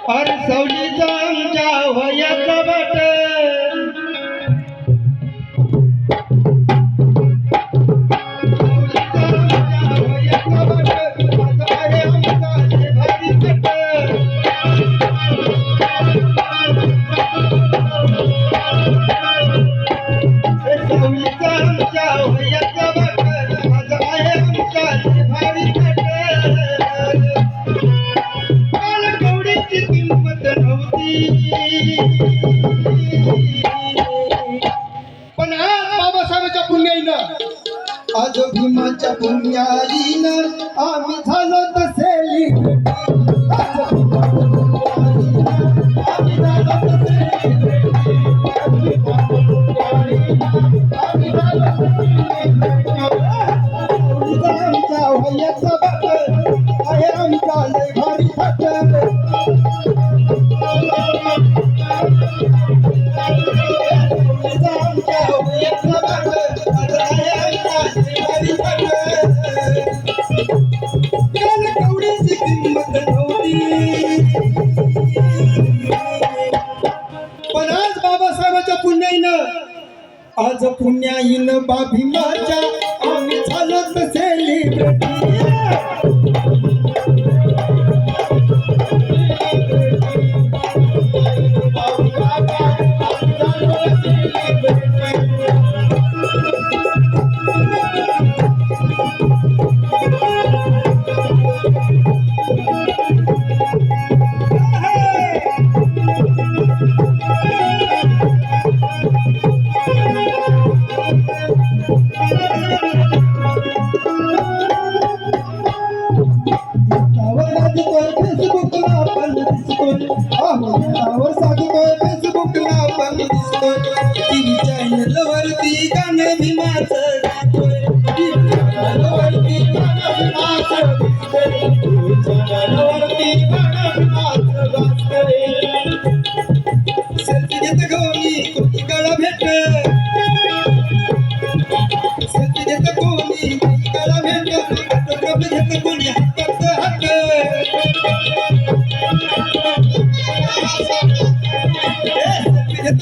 अरे सवलीचा आमच्या वयाचा बट पण आज बाबासाहेबांच्या पुण्याईनं आज भीमाच्या पुण्याईनं आम्ही झालो तसे आमच्या वयाचा बाप आहे आमचा लय भारी थाट पण आज बाबासाहेबांच्या पुण्याईनं आज पुण्याईनं भीमाच्या आम्ही झालो सेलिब्रिटी फेसबुकला आपण दिसतोय टीव्ही चॅनलवरती गाणं भीमाचं गातोय टीव्ही चॅनलवरती गाणं भीमाचं गातोय सेल्फी घेत कोणी कोणी गळा भेट सेल्फी घेत कोणी गळा भेट फोटोग्राफ घेत कोणी हातात हात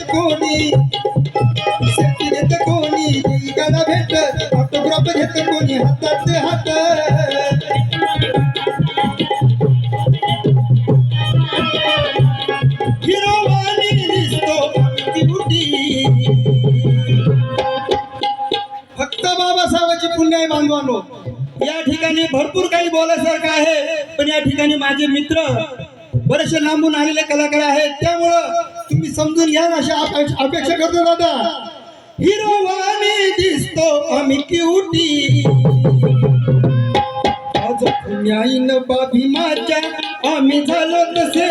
कोणी सेल्फी घेत कोणी गाणं भेट फोटोग्राफ घेत कोणी हातात हात हिरोवानी दिसतो ब्युटी फक्त बाबासाहेबांची पुण्याई बांधवानो या ठिकाणी भरपूर काही बोलायसारखं आहे पण या ठिकाणी माझे मित्र बरेचसे लांबून आलेले कलाकार आहेत त्यामुळं तुम्ही समजून घ्या अशी अपेक्षा करतो दादा हिरोवानी दिसतो आम्ही क्युटी आज पुण्याईनं भीमाच्या आम्ही झालो तसे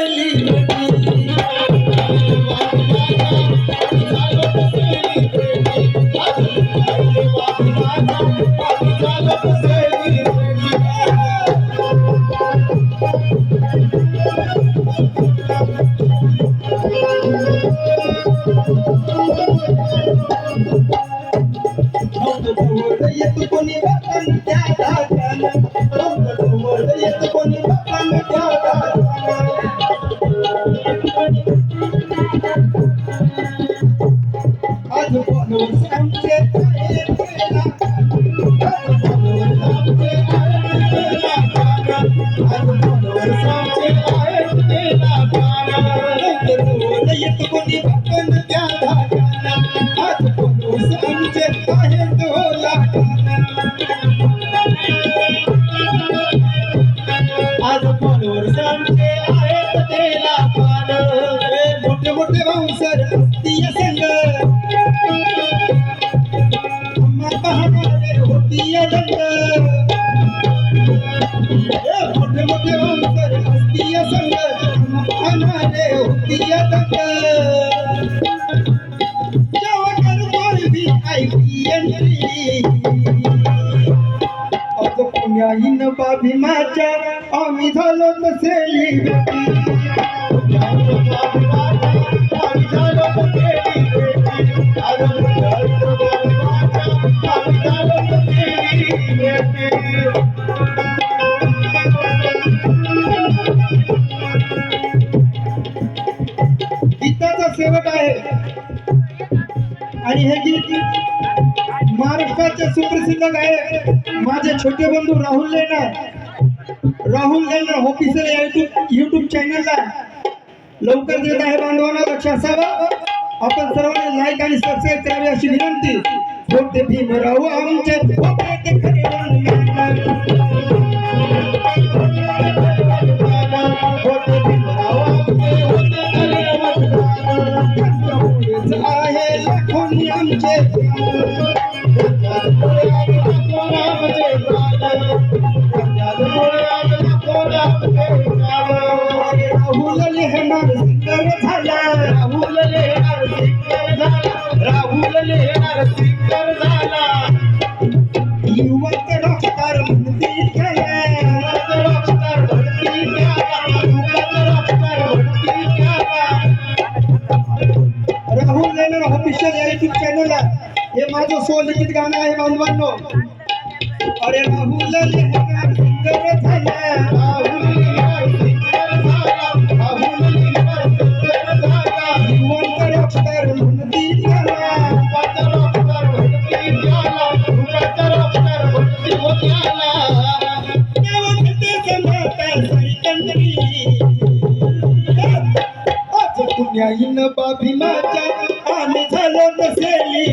येत कोणी बापान त्या दादाला येत कोणी बापान त्या दादाला आज बोलून आमचे येत कोणी बापान त्या दादाला आज बोलून आमचे आज फॉलोअर्स आमचे आहेत तेला पान मोठे मोठे बाउन्सर असती संग अम्मा पाहणारे होती दंग मोठे मोठे बाउन्सर असती संग अम्मा पाहणारे होती दंग जेव्हा करतोय VIP एंट्री आज पुण्याईनं भीमाच्या आम्ही झालो तसे नगरसेवक आहे आणि हे गीत महाराष्ट्राचे सुप्रसिद्ध गायक माझे छोटे बंधू राहुल लेणार ऑफिसर युट्यूब चॅनलला लवकर देत आहे. बांधवांना लक्ष असावा, आपण सर्वांनी लाईक आणि सबस्क्राईब करावे अशी विनंती. होते भीमराव आमचे होते ते खरे बंधू. होते भीमराव आमचे होते खरे बंधू. आहे लाखोनी आमचे राहुल लेहणार सिंगर झाला. राहुल लेहणार सिंगर झाला. युवक रॉकस्टार म्हणती गेला. रॉकस्टार म्हणती गेला. राहुल लेहणार ऑफिशियल युट्यूब चॅनलला हे माझं स्वलिखित गाणं आहे बांधवांनो. अरे राहुल लेहणार सिंगर झाला. राहुल लेहणार सिंगर झाला. राहुल लेहणार सिंगर झाला. युवक रॉकस्टार म्हणती गेला. रॉकस्टार म्हणती गेला. रॉकस्टार म्हणती गेला. देवते संभाता सरकंदरी आज पुण्याईन बाबी माझ्या आम्ही झालो नसेली.